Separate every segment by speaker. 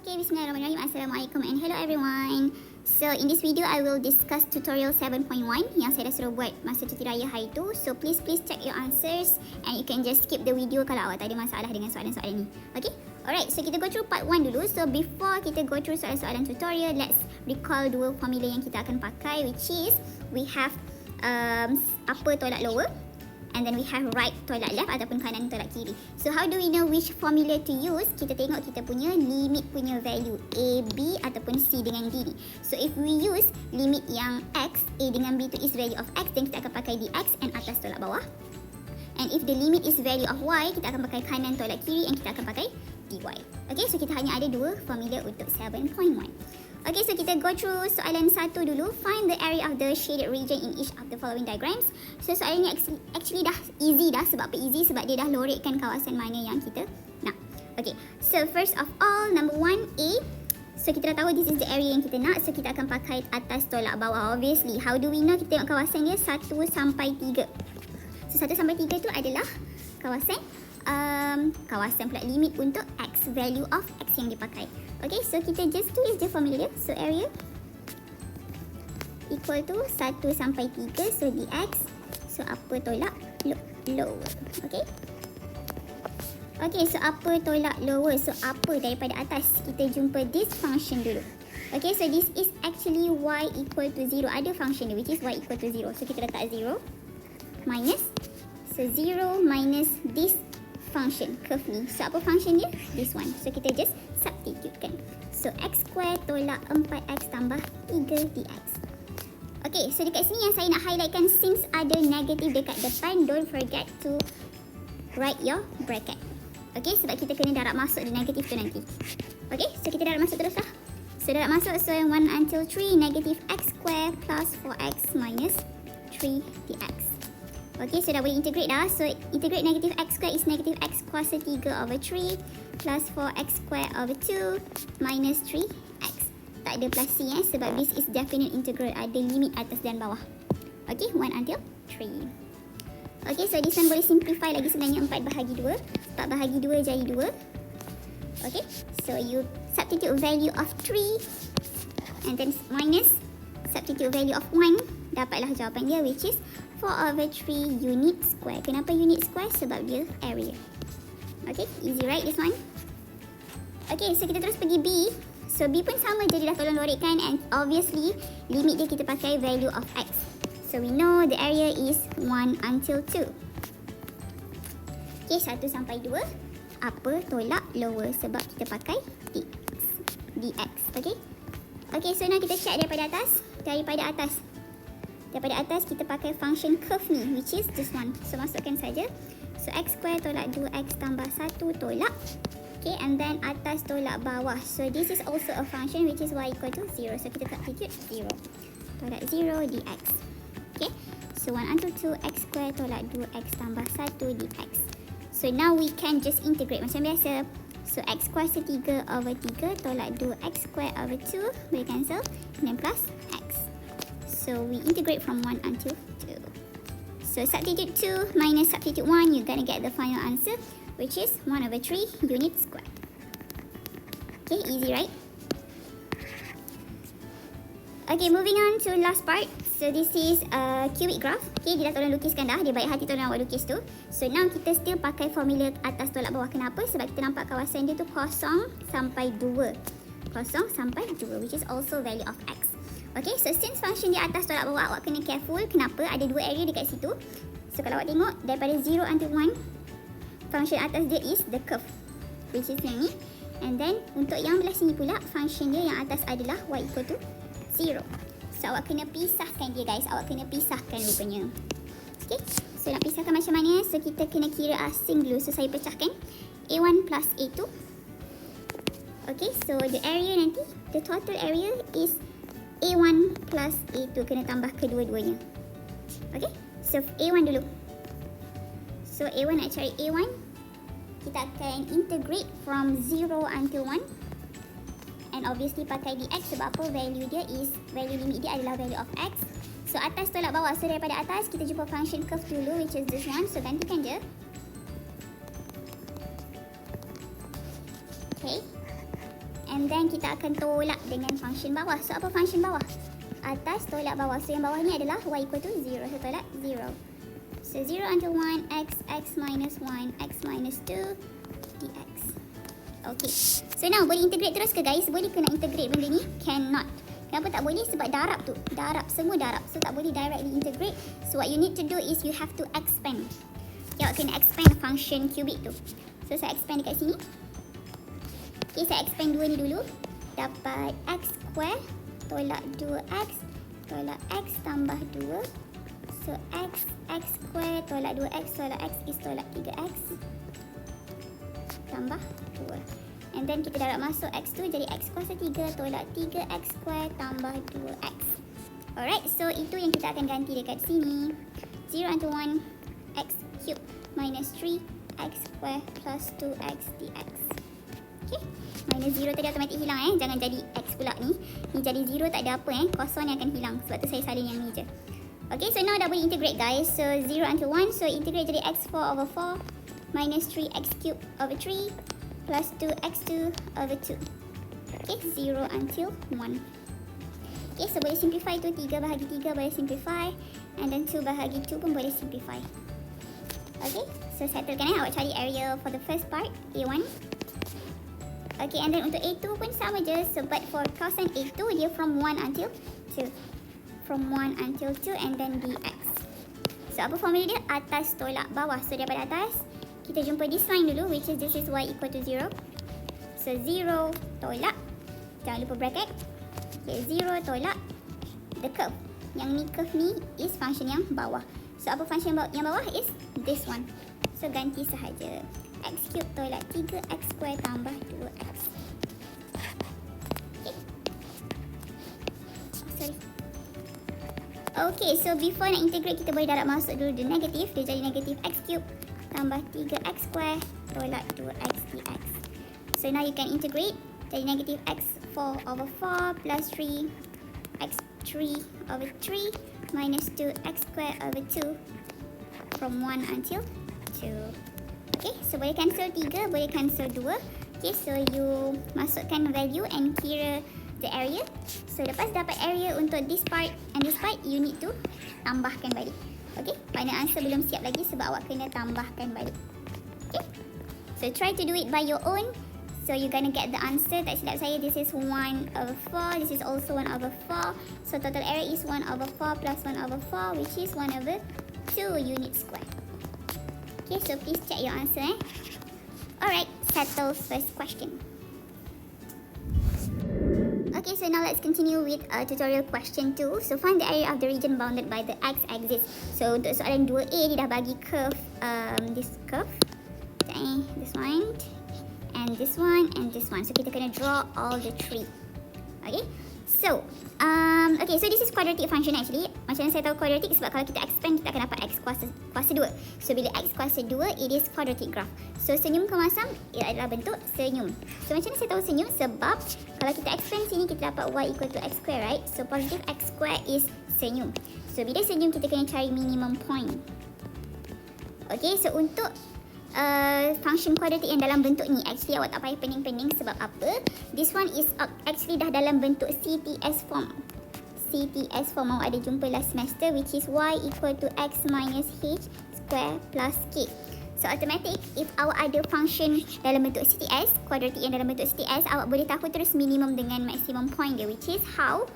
Speaker 1: Okay, bismillahirrahmanirrahim. Assalamualaikum and hello everyone. So in this video I will discuss tutorial 7.1 yang saya dah suruh buat masa cuti raya hari tu. So please check your answers and you can just skip the video kalau awak tak ada masalah dengan soalan-soalan ni. Okay? Alright, so kita go through part 1 dulu. So before kita go through soalan-soalan tutorial, let's recall dua formula yang kita akan pakai, which is we have upper tolak lower, and then we have right tolak left ataupun kanan tolak kiri. So how do we know which formula to use? Kita tengok kita punya limit punya value A, B ataupun C dengan D ni. So if we use limit yang X, A dengan B tu is value of X, then kita akan pakai DX and atas tolak bawah. And if the limit is value of Y, kita akan pakai kanan tolak kiri and kita akan pakai DY. Okay, so kita hanya ada dua formula untuk 7.1. Okay, so kita go through soalan 1 dulu. Find the area of the shaded region in each of the following diagrams. So soalan ni actually dah easy dah. Sebab apa easy? Sebab dia dah lorekkan kawasan mana yang kita nak. Okay, so first of all, number 1, A. So kita dah tahu this is the area yang kita nak. So kita akan pakai atas tolak bawah. Obviously, how do we know? Kita tengok kawasan dia 1 sampai 3. So 1 sampai 3 tu adalah kawasan kawasan pula limit untuk X, value of X yang dipakai. Okay, so kita just tulis je formula dia. So area equal to 1 sampai 3, so dx. So upper tolak lower. Okay. Okay, so upper tolak lower. So upper daripada atas. Kita jumpa this function dulu. Okay, so this is actually y equal to 0. Ada function dia which is y equal to 0. So kita letak 0 minus. So 0 minus this function curve ni. So apa function dia? This one. So kita just substitutekan. So x square tolak 4x tambah 3 dx. Okay, so dekat sini yang saya nak highlightkan, since ada negatif dekat depan, don't forget to write your bracket. Okay, sebab kita kena darab masuk the negatif tu nanti. Okay, so kita darab masuk terus lah. So darab masuk, so 1 until 3, negative x square plus 4x minus 3 dx. Okay, so dah boleh integrate dah. So integrate negative x square is negative x kuasa 3 over 3 plus 4x square over 2 minus 3x. Tak ada plus c sebab this is definite integral. Ada limit atas dan bawah. Okay, 1 until 3. Okay, so this one boleh simplify lagi sebenarnya. 4 bahagi 2. 4 bahagi 2 jadi 2. Okay, so you substitute value of 3 and then minus substitute value of 1. Dapatlah jawapan dia which is 4 over 3 unit square. Kenapa unit square? Sebab dia area. Okay, easy right this one? Okay, so kita terus pergi B. So B pun sama je, dia dah tolong lorekkan, and obviously limit dia kita pakai value of X. So we know the area is 1 until 2. Okay, 1 sampai 2. Upper tolak lower sebab kita pakai dx. Okay? Okay, so now kita check daripada atas. Daripada atas kita pakai function curve ni which is this one. So masukkan saja. So x square tolak 2x tambah 1 tolak. Okay, and then atas tolak bawah. So this is also a function which is y equal to 0. So kita substitute 0. Tolak 0 dx. Okay. So 1 until 2 x square tolak 2x tambah 1 dx. So now we can just integrate macam biasa. So x kuasa 3 over 3 tolak 2x square over 2 boleh cancel. And then plus x. So we integrate from 1 until 2. So substitute 2 minus substitute 1, you're gonna get the final answer which is 1 over 3 unit square. Okay, easy right? Okay, moving on to last part. So this is a cubic graph. Okay, dia dah tolong lukiskan dah. Dia baik hati tolong awak lukis tu. So now kita still pakai formula atas tolak bawah. Kenapa? Sebab kita nampak kawasan dia tu 0 sampai 2. 0 sampai 2 which is also value of x. Okay, so since function di atas tolak bawah, awak kena careful. Kenapa? Ada dua area dekat situ. So kalau awak tengok, daripada 0 until 1, function atas dia is the curve, which is yang ni. And then, untuk yang belah sini pula, function dia yang atas adalah y equal to 0. So awak kena pisahkan dia guys. Awak kena pisahkan rupanya. Okay, so nak pisahkan macam mana? So kita kena kira asing dulu. So saya pecahkan A1 plus A2. Okay, so the area nanti, the total area is A1 plus A2, kena tambah kedua-duanya. Okay, so A1 dulu. So A1 nak cari A1, kita akan integrate from 0 until 1. And obviously pakai dx sebab apa? Value dia is, value limit dia adalah value of x. So atas tolak bawah. So daripada atas kita jumpa function curve dulu which is this one. So gantikan je. Okay. And then kita akan tolak dengan function bawah. So apa function bawah? Atas tolak bawah. So yang bawah ni adalah y equal to 0. So tolak 0. So 0 until 1, x minus 1, x minus 2, dx. Okay. So now boleh integrate terus ke guys? Boleh ke nak integrate benda ni? Cannot. Kenapa tak boleh? Sebab darab tu. Darab. Semua darab. So tak boleh directly integrate. So what you need to do is you have to expand. Awak kena expand function cubic tu. So saya expand dekat sini. Okay, saya expand 2 ni dulu. Dapat x square tolak 2x tolak x tambah 2. So x square tolak 2x tolak x is tolak 3x tambah 2. And then kita darab masuk x tu jadi x kuasa 3 tolak 3x square tambah 2x. Alright, so itu yang kita akan ganti dekat sini. 0 until 1 x cube minus 3x square plus 2x dx. Okay, minus 0 tadi automatik hilang Jangan jadi x pula ni. Ni jadi 0 tak ada apa Kosong ni akan hilang. Sebab tu saya salin yang ni je. Okay, so now dah boleh integrate guys. So 0 until 1. So integrate jadi x4 over 4 minus 3x cube over 3 plus 2x2 over 2. Okay, 0 until 1. Okay, so boleh simplify tu. 3 bahagi 3 boleh simplify. And then 2 bahagi 2 pun boleh simplify. Okay, so settlekan Awak cari area for the first part, A1. Okay, and then untuk A2 pun sama je. So but for cosine A2, dia from 1 until 2. From 1 until 2 and then dx. So apa formula dia? Atas tolak bawah. So daripada atas, kita jumpa this line dulu, which is this is y equal to 0. So 0 tolak. Jangan lupa bracket. Okay, 0 tolak the curve. Yang ni curve ni is function yang bawah. So apa function yang bawah is this one. So ganti sahaja. X cube tolak 3x square tambah 2x. Okay. Oh, sorry. Okay, so before nak integrate kita boleh darab masuk dulu the negative. Dia jadi negative x cube tambah 3x square tolak 2x dx. So now you can integrate. Jadi negative x4 over 4 plus 3 x3 over 3 minus 2x square over 2 from 1 until 2. Okay, so boleh cancel 3, boleh cancel 2. Okay, so you masukkan value and kira the area. So lepas dapat area untuk this part and this part, you need to tambahkan balik. Okay, final answer belum siap lagi sebab awak kena tambahkan balik. Okay, so try to do it by your own. So you're gonna get the answer. Tak silap saya, this is 1 over 4. This is also 1 over 4. So total area is 1 over 4 plus 1 over 4, which is 1 over 2 unit square. Okay, so please check your answer. Alright, settle first question. Okay, so now let's continue with tutorial question 2. So find the area of the region bounded by the x-axis. So untuk soalan 2A, dia dah bagi curve, this curve. This one, and this one, and this one. So kita kena draw all the three. Okay, so okay, so this is quadratic function actually. Macam mana saya tahu quadratic? Sebab kalau kita expand, kita akan dapat x kuasa 2. So bila x kuasa 2, it is quadratic graph. So senyum ke masam, ia adalah bentuk senyum. So macam mana saya tahu senyum? Sebab kalau kita expand sini, kita dapat y equal to x square, right? So positive x square is senyum. So bila senyum, kita kena cari minimum point. Okay, so untuk function quadratic yang dalam bentuk ni, actually awak tak payah pening-pening. Sebab apa? This one is actually dah dalam bentuk CTS form. CTS form awak ada jumpa last semester, which is y equal to x minus h square plus k. So automatic, if awak ada function dalam bentuk CTS, quadratic yang dalam bentuk CTS, awak boleh tahu terus minimum dengan maximum point dia, which is how?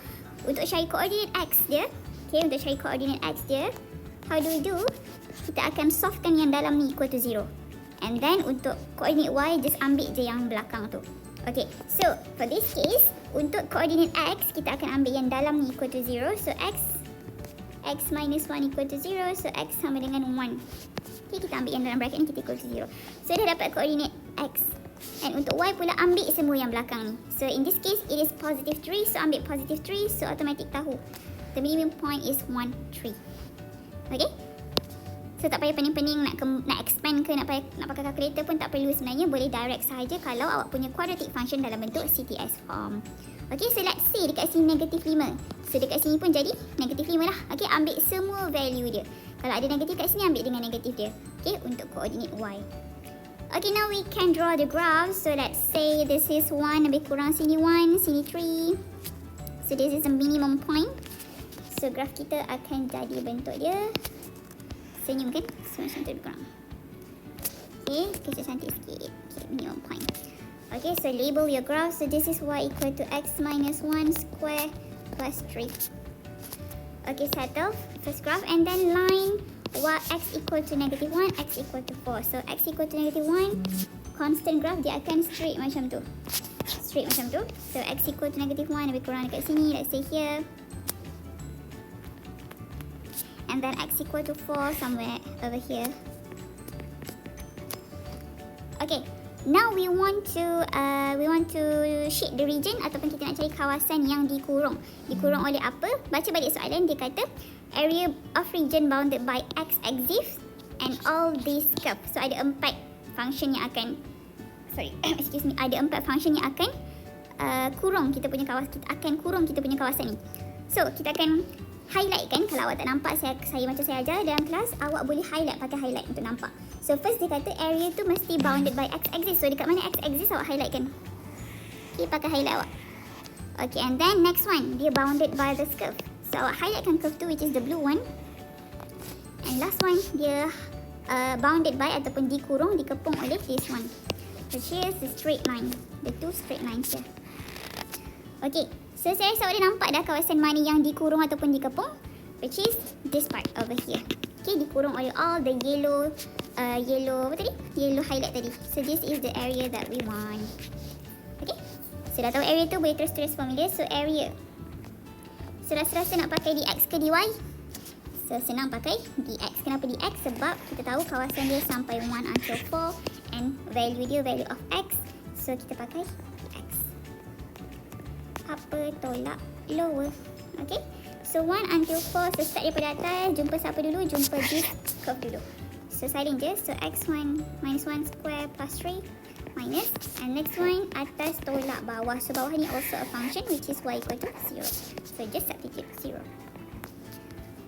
Speaker 1: Untuk cari coordinate x dia, okay, untuk cari coordinate x dia, how do we do? Kita akan solvekan yang dalam ni equal to 0. And then untuk coordinate y, just ambil je yang belakang tu. Okay, so for this case, untuk coordinate x, kita akan ambil yang dalam ni equal to 0. So x minus 1 equal to 0. So x sama dengan 1. Okay, kita ambil yang dalam bracket ni, kita equal to 0. So dah dapat coordinate x. And untuk y pula, ambil semua yang belakang ni. So in this case, it is positive 3. So ambil positive 3. So automatic tahu the minimum point is 1, 3. Okay, so tak payah pening-pening nak expand ke, nak pakai calculator pun tak perlu sebenarnya. Boleh direct sahaja kalau awak punya quadratic function dalam bentuk CTS form. Okay, so let's say dekat sini negatif 5. So dekat sini pun jadi negatif 5 lah. Okay, ambil semua value dia. Kalau ada negatif kat sini, ambil dengan negatif dia. Okay, untuk coordinate y. Okay, now we can draw the graph. So let's say this is 1, lebih kurang sini 1, sini 3. So this is a minimum point. So graph kita akan jadi bentuk dia senyum kan? So macam tu lebih kurang. Okay, kecil cantik sikit. Okay, minimum point. Okay, so label your graph. So this is y equal to x minus 1 square plus 3. Okay, settle first graph and then line y x equal to negative 1, x equal to 4. So x equal to negative 1, constant graph dia akan straight macam tu. Straight macam tu. So x equal to negative 1 lebih kurang dekat sini, let's say here. And then x equal to 4 somewhere over here. Okay, now we want to shade the region ataupun kita nak cari kawasan yang dikurung. Dikurung oleh apa? Baca balik soalan, dia kata area of region bounded by x-axis and all these curve. So ada 4 function yang akan ada 4 function yang akan kurung kita punya kawasan, kita akan kurung kita punya kawasan ni. So kita akan highlight kan. Kalau awak tak nampak, saya macam saya ajar dalam kelas, awak boleh highlight, pakai highlight untuk nampak. So first dia kata area tu mesti bounded by x-axis. So dekat mana x-axis awak highlight kan? Okay, pakai highlight awak. Okay, and then next one, dia bounded by this curve. So awak highlightkan curve tu, which is the blue one. And last one, dia bounded by ataupun dikurung, dikepung oleh this one. So here's the straight line. The two straight lines here. Okay, so saya rasa awak dah nampak dah kawasan mana yang dikurung ataupun dikepung, which is this part over here. Okay, dikurung oleh all the yellow yellow highlight tadi. So this is the area that we want. Okay, so dah tahu area tu, boleh terus formula. So area, so rasa-rasa nak pakai dx ke dy? So senang pakai dx. Kenapa dx? Sebab kita tahu kawasan dia sampai 1 until 4 and value dia value of x. So kita pakai dx. Upper tolak lower. Okay, so 1 until 4. So start daripada atas, jumpa siapa dulu? Jumpa this curve dulu. So silent je. So x1 minus 1 square plus 3 minus, and next one atas tolak bawah. So bawah ni also a function which is y equal to 0. So just substitute 0.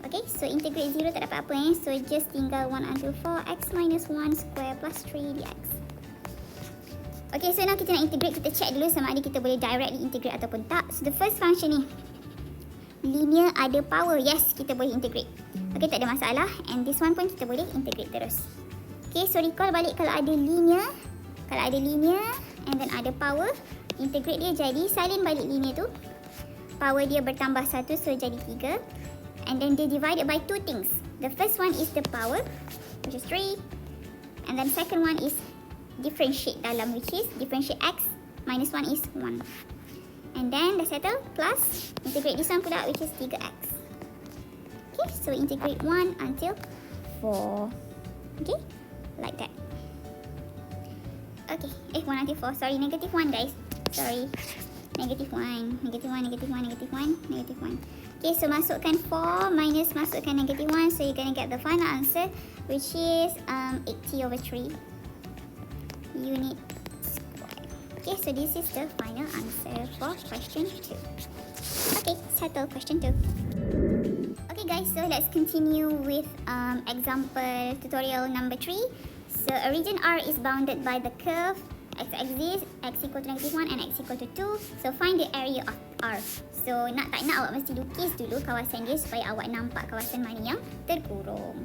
Speaker 1: Okay, so integrate 0 tak dapat apa So just tinggal 1 until 4 x minus 1 square plus 3 dx. Okay, so now kita nak integrate. Kita check dulu sama ada kita boleh directly integrate ataupun tak. So the first function ni linear ada power. Yes, kita boleh integrate. Okay, tak ada masalah. And this one pun kita boleh integrate terus. Okay, so recall balik kalau ada linear and then ada power, integrate dia jadi salin balik linear tu. Power dia bertambah 1, so jadi 3. And then dia divided by 2 things. The first one is the power, which is 3. And then second one is differentiate dalam, which is differentiate x minus 1 is 1. And then dah settle, plus integrate this one pula, which is 3x. Okay, so integrate 1 until 4. Okay, like that. Okay, 1 until 4. Sorry, negative 1 guys. Sorry. Negative 1, negative 1, negative 1, negative 1, negative 1. Okay, so masukkan 4 minus masukkan negative 1. So you're going to get the final answer, which is 80 over 3 unit square. Okay, so this is the final answer for question 2. Okay, settle question 2. Okay guys, so let's continue with example tutorial number 3. So a region R is bounded by the curve x-axis, x equal to negative 1 and x equal to 2. So find the area of R. So nak tak nak awak mesti lukis dulu kawasan dia supaya awak nampak kawasan mana yang terkurung.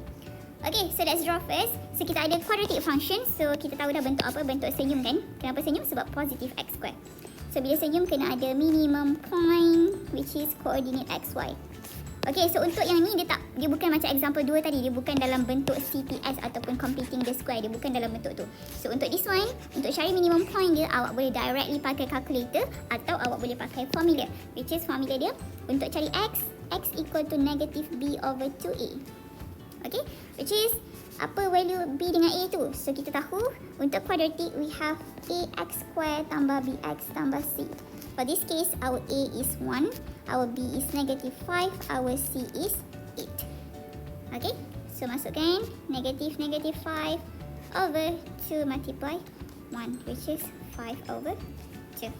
Speaker 1: Okay, so let's draw first. So kita ada quadratic function. So kita tahu dah bentuk apa? Bentuk senyum kan? Kenapa senyum? Sebab positive x square. So bila senyum kena ada minimum point, which is coordinate xy. Okay, so untuk yang ni dia bukan macam example 2 tadi. Dia bukan dalam bentuk CTS ataupun completing the square. Dia bukan dalam bentuk tu. So untuk this one, untuk cari minimum point dia, awak boleh directly pakai calculator atau awak boleh pakai formula. Which is formula dia untuk cari x equal to negative b over 2a. Okay, which is apa value b dengan a tu? So kita tahu untuk quadratic we have ax square tambah bx tambah c. For this case, our a is 1, our b is negative 5, our c is 8. Okay, so masukkan negative 5 over 2 multiply 1, which is 5 over 2.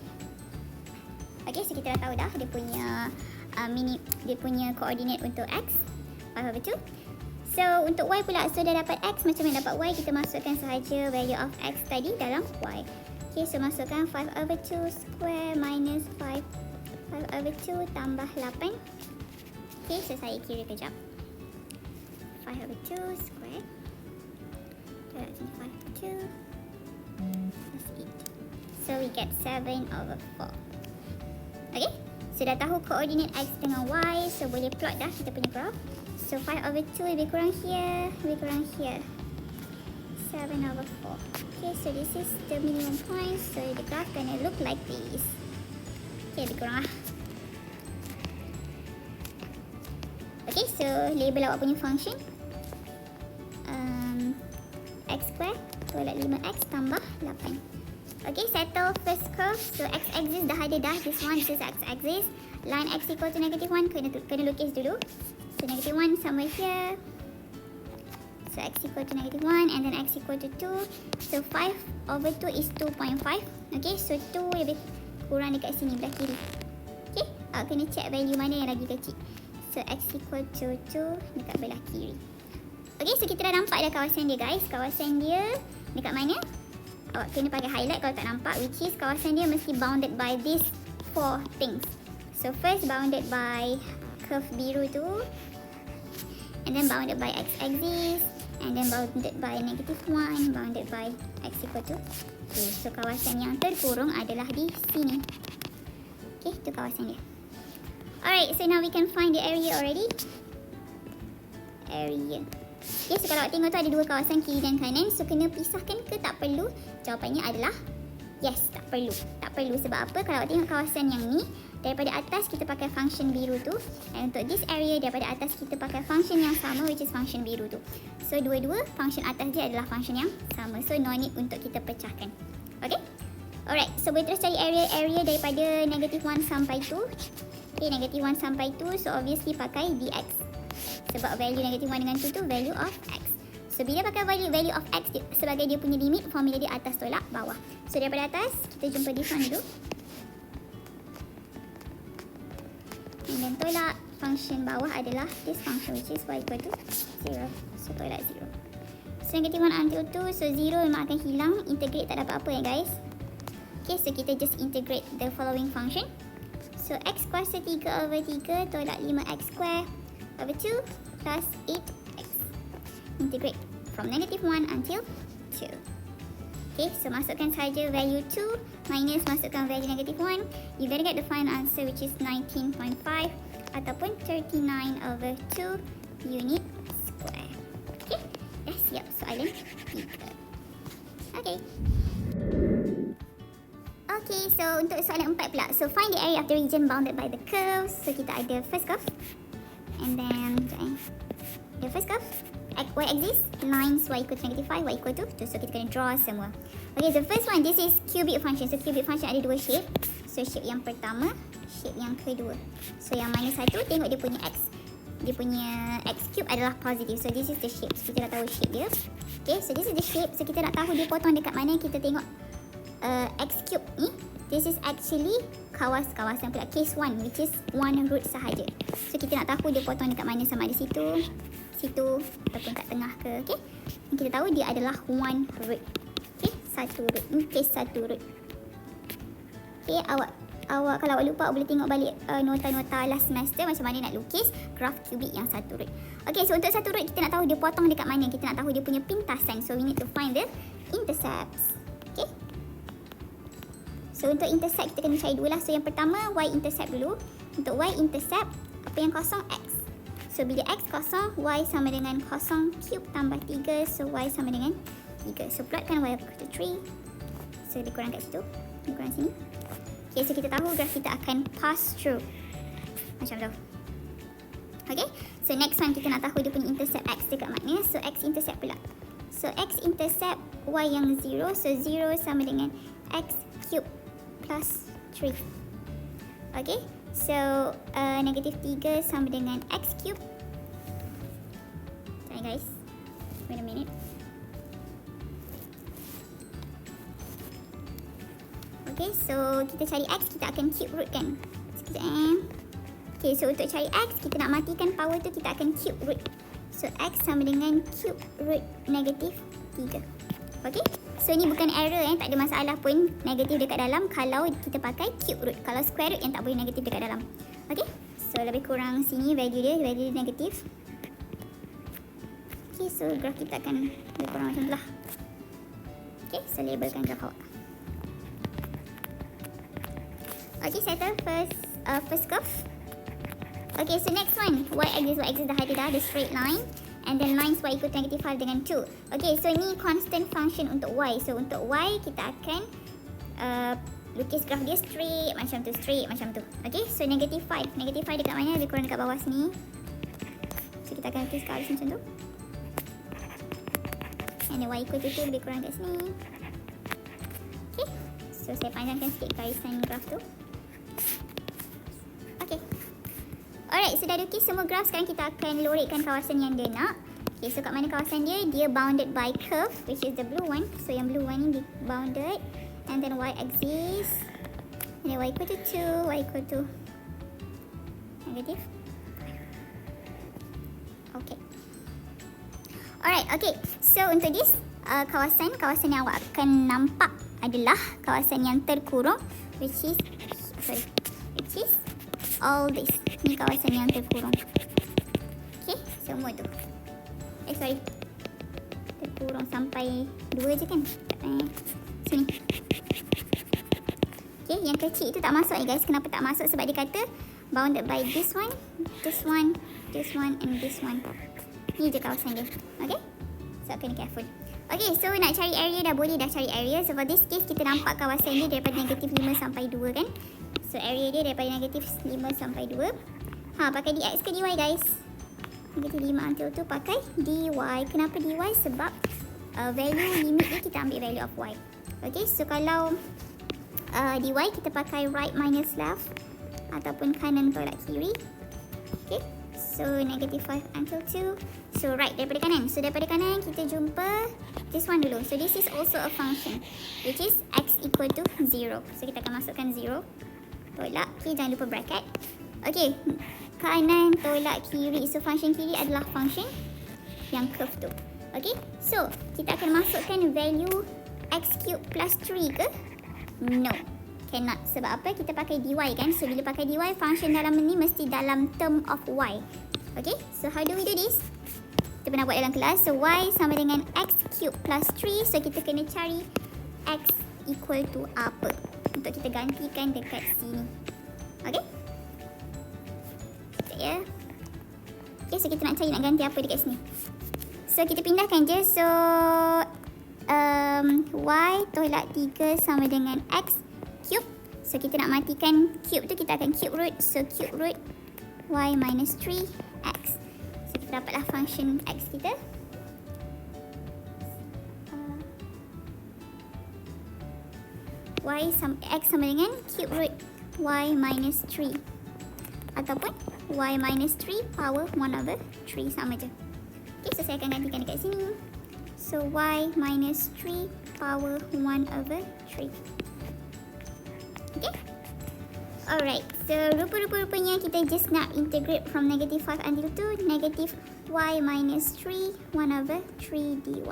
Speaker 1: Okay, so kita dah tahu dah dia punya dia punya coordinate untuk x, 5 over 2. So untuk y pula, so dah dapat x, macam mana dapat y? Kita masukkan sahaja value of x tadi dalam y. Okay, so masukkan 5/2 square minus 5/2 tambah 8. Okay, so saya kira kejap. 5/2 square. That's 5/2 plus 8. So we get 7/4. Okay, so dah tahu koordinat x dengan y, so boleh plot dah kita punya graph. So 5/2 lebih kurang here, lebih kurang here. 7/4. Okay, so this is the minimum point. So the graph gonna look like this. Okay, lebih kurang lah. Okay, so label awak punya function. X square tolak 5x tambah 8. Okay, settle first curve. So x-axis dah ada dah. This one, this is x-axis. Line x equal to -1. Kena lukis dulu. So -1 somewhere here. So x equal to -1 and then x equal to 2. So 5/2 is 2.5. Okay, so 2 lebih kurang dekat sini belah kiri. Okay, awak kena check value mana yang lagi kecil. So x equal to 2 dekat belah kiri. Okay, so kita dah nampak dah kawasan dia guys. Kawasan dia dekat mana? Awak kena pakai highlight kalau tak nampak, which is kawasan dia mesti bounded by these 4 things. So first bounded by curve biru tu, and then bounded by x-axis, and then bounded by -1, bounded by x equal to 2. So kawasan yang terkurung adalah di sini. Okay, tu kawasan dia. Alright, so now we can find the area already. Area. Okay, so kalau awak tengok tu ada dua kawasan kiri dan kanan. So kena pisahkan ke tak perlu? Jawapannya adalah yes, tak perlu. Tak perlu sebab apa? Kalau awak tengok kawasan yang ni, daripada atas kita pakai function biru tu, dan untuk this area daripada atas kita pakai function yang sama, which is function biru tu. So dua-dua function atas dia adalah function yang sama. So no need untuk kita pecahkan. Okay? Alright, so boleh terus cari area daripada -1 sampai 2. Okay, -1 sampai 2, so obviously pakai dx. Sebab value -1 dengan 2 tu value of x. So bila pakai value of x sebagai dia punya limit, formula dia atas tolak bawah. So daripada atas, kita jumpa this one dulu. And then tolak function bawah adalah this function, which is y equal to 0. So tolak 0. So -1 until 2, so 0 memang akan hilang. Integrate tak dapat apa ya guys. Okay, so kita just integrate the following function. So x kuasa 3/3 tolak 5x square over 2 plus 8x. Integrate from -1 until 2. Okay, so masukkan saja value 2 minus masukkan value -1. You better get the final answer, which is 19.5 ataupun 39/2 unit square. Okay, dah siap soalan 3. Okay. Okay, so untuk soalan 4 pula. So find the area of the region bounded by the curve. So kita ada first curve. And then the first curve, y-axis, lines y equal to -5, y equal to 2. So kita kena draw semua. Okay, so first one, this is cubic function. So cubic function ada dua shape. So shape yang pertama, shape yang kedua. So yang mana satu, tengok dia punya x. Dia punya x cube adalah positive. So this is the shape. So kita dah tahu shape dia. Okay, so this is the shape. So kita nak tahu dia potong dekat mana. Kita tengok x cube ni. This is actually kawasan pula case 1, which is 1 root sahaja. So kita nak tahu dia potong dekat mana, sama ada situ ataupun kat tengah ke. Okay, dan kita tahu dia adalah 1 root. Okay, 1 root. Ni case 1 root. Okay, awak kalau awak lupa, boleh tengok balik nota-nota last semester macam mana nak lukis graph cubic yang 1 root. Okay, so untuk 1 root kita nak tahu dia potong dekat mana. Kita nak tahu dia punya pintasan. So we need to find the intercepts. Okay, so untuk intercept kita kena cari dulu lah. So yang pertama y-intercept dulu. Untuk y-intercept, apa yang kosong? X. So bila x kosong, y sama dengan kosong cube tambah 3. So y sama dengan 3. So plotkan y equal to 3. So lebih kurang kat situ, lebih kurang sini. Okay, so kita tahu graph kita akan pass through macam tu. Okay, so next one kita nak tahu dia punya intercept x dekat mana. So x-intercept pula. So x-intercept y yang 0. So 0 sama dengan x cube plus 3. Okay, so -3 sama dengan x cube. Sorry guys, wait a minute. Okay, so kita cari x, kita akan cube root kan. Sekejap. Okay, so untuk cari x, kita nak matikan power tu, kita akan cube root. So X sama dengan cube root negatif 3. Okay. So ni bukan error tak ada masalah pun negatif dekat dalam kalau kita pakai cube root. Kalau square root yang tak boleh negatif dekat dalam. Okay. So lebih kurang sini value dia negatif. Okay, so graf kita akan lebih kurang macam tu lah. Okay, so labelkan graf awak. Okay, settle first curve. Okay, so next one, y-axis dah ada dah, the straight line. And then lines y equal to negative 5 dengan 2. Okay, so ni constant function untuk y. So untuk y, kita akan lukis graf dia straight macam tu. Okay, so negative 5. Negative 5 dekat mana? Lebih kurang dekat bawah sini. So kita akan lukis garis macam tu. And then y equal to 2 lebih kurang dekat sini. Okay, so saya panjangkan sikit garisan graf tu. Okay. Alright, so dah lukis semua graf. Sekarang kita akan lorekkan kawasan yang dia nak. Okay, so kat mana kawasan dia? Dia bounded by curve, which is the blue one. So yang blue one ni bounded. And then y-axis. And then y equal to 2. Y equal to negative. Okay. Alright, okay. So untuk this kawasan yang awak akan nampak adalah kawasan yang terkurung, which is all this. Ni kawasan yang terkurung. Okay, semua tu. Terkurung sampai 2 je kan? Sini. Okay, yang kecil itu tak masuk ni guys. Kenapa tak masuk? Sebab dia kata bounded by this one, and this one. Ni je kawasan dia. Okay? So, kena careful. Okay, so nak cari area dah boleh dah cari area. So, for this case, kita nampak kawasan dia daripada negatif 5 sampai 2 kan? So, area dia daripada negatif 5 sampai 2. Pakai dx ke dy guys? Negatif 5 until tu pakai dy. Kenapa dy? Sebab value limit dia kita ambil value of y. Okay, so kalau dy kita pakai right minus left ataupun kanan tolak kiri. Okay, so negative 5 until 2. So right daripada kanan. So daripada kanan kita jumpa this one dulu. So this is also a function which is x equal to 0. So kita akan masukkan 0. Tolak. Okay, jangan lupa bracket. Okay, kanan tolak kiri. So function kiri adalah function yang curve tu. Okay, so kita akan masukkan value x cube plus 3 ke? No, cannot. Sebab apa? Kita pakai dy kan? So bila pakai dy, function dalam ni mesti dalam term of y. Okay, so how do we do this? Kita pernah buat dalam kelas. So y sama dengan x cube plus 3. So kita kena cari x equal to apa untuk kita gantikan dekat sini. Okay, sekejap ya. Okay, so kita nak cari nak ganti apa dekat sini. So kita pindahkan je. So y tolak 3 sama dengan x cube. So kita nak matikan cube tu, kita akan cube root. So cube root y minus 3x. So kita dapatlah function x kita. X sama dengan cube root y minus 3 ataupun y minus 3 power 1/3 sama je. Okay, so saya akan gantikan dekat sini. So y minus 3 power 1/3. Okay. Alright, so rupa-rupanya kita just nak integrate from negative 5 until 2 negative y minus 3 1/3 dy.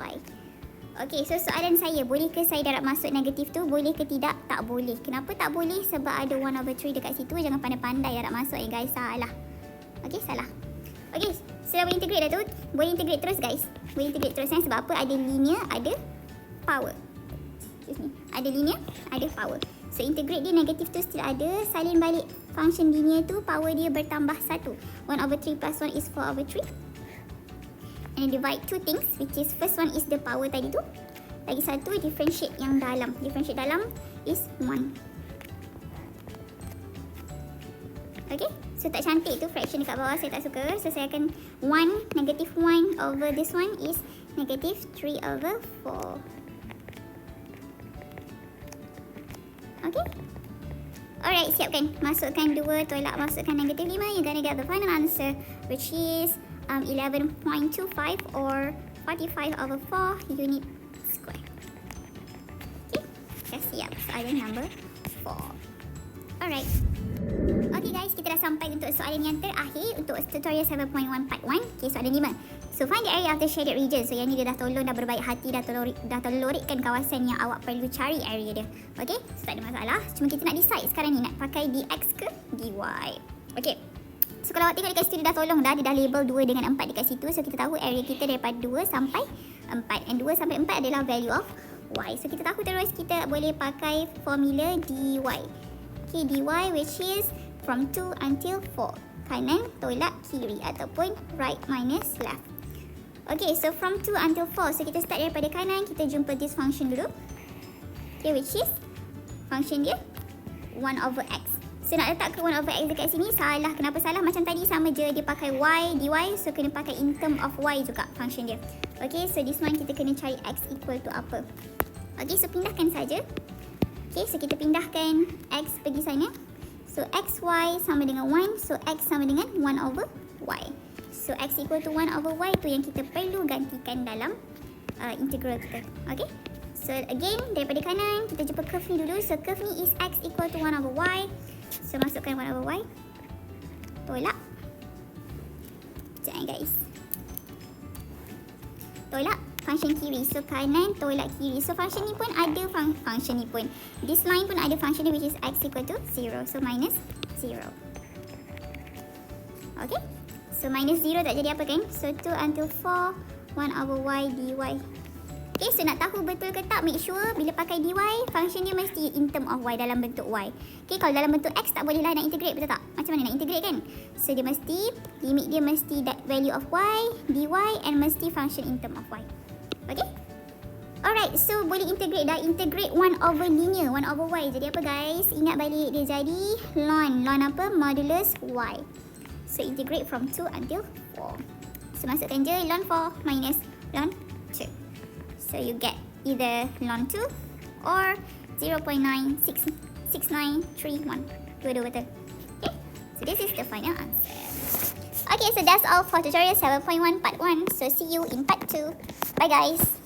Speaker 1: Okay, so soalan saya, boleh ke saya darab masuk negatif tu? Boleh ke tidak? Tak boleh. Kenapa tak boleh? Sebab ada 1/3 dekat situ. Jangan pandai-pandai darab masuk guys. Salah. Okay, salah. Okay, so dah boleh integrate dah tu. Boleh integrate terus guys. Boleh integrate terus sebab apa? Ada linear, ada power. Excuse me. Ada linear, ada power. So integrate dia negatif tu still ada. Salin balik function linear tu, power dia bertambah 1. 1/3 plus 1 is 4/3. And divide two things, which is first one is the power tadi tu. Lagi satu differentiate yang dalam. Differentiate dalam is 1. Okay, so tak cantik tu fraction dekat bawah, saya tak suka. So saya akan 1, negative 1 over this one is negative 3/4. Okay. Alright, siapkan. Masukkan 2, tolak masukkan negative 5. You're gonna get the final answer, which is 11.25 or 45/4 unit square. Okay, dah siap soalan number 4. Alright. Okay guys, kita dah sampai untuk soalan yang terakhir untuk tutorial 7.1 part 1. Okay, soalan 5. So So find the area of the shaded region. So yang ni dia dah tolong, dah berbaik hati, dah telurikkan kawasan yang awak perlu cari area dia. Okay, so tak ada masalah. Cuma kita nak decide sekarang ni nak pakai dx ke dy. Okay, so kalau awak tengok dekat situ dia dah tolong dah. Dia dah label 2 dengan 4 dekat situ. So kita tahu area kita daripada 2 sampai 4. And 2 sampai 4 adalah value of y. So kita tahu terus kita boleh pakai formula dy. Okay, dy which is from 2 until 4. Kanan tolak kiri ataupun right minus left. Okay, so from 2 until 4. So kita start daripada kanan. Kita jumpa this function dulu. Okay, which is function dia 1 over x. So nak letak ke 1 over x dekat sini salah. Kenapa salah? Macam tadi sama je dia pakai y, dy. So kena pakai in term of y juga function dia. Okay, so this one kita kena cari x equal to apa. Okay, so pindahkan saja. Okay, so kita pindahkan x pergi sana. So xy sama dengan 1. So x sama dengan 1 over y. So x equal to 1 over y tu yang kita perlu gantikan dalam integral kita. Okay. So again daripada kanan kita jumpa curve ni dulu. So curve ni is x equal to 1 over y. So masukkan 1 over y. Tolak. Sekejap guys. Tolak function kiri. So kanan tolak kiri. So function ni pun ada function ni pun. This line pun ada function ni which is x equal to 0. So minus 0. Okay. So minus 0 tak jadi apa kan? So 2 until 4, 1 over y dy. Okay, so nak tahu betul ke tak, make sure bila pakai dy, function dia mesti in term of y dalam bentuk y. Okay, kalau dalam bentuk x tak boleh lah nak integrate, betul tak? Macam mana nak integrate kan? So dia mesti, limit dia mesti value of y, dy and mesti function in term of y. Okay? Alright, so boleh integrate dah. Integrate 1 over linear, 1 over y. Jadi apa guys? Ingat balik dia jadi ln. Ln apa? Modulus y. So integrate from 2 until 4. So masukkan je ln 4 minus ln 2. So you get either ln 2 or 0.96931. Dua-dua betul. Okay. So this is the final answer. Okay, so that's all for tutorial 7.1 part 1. So see you in part 2. Bye guys.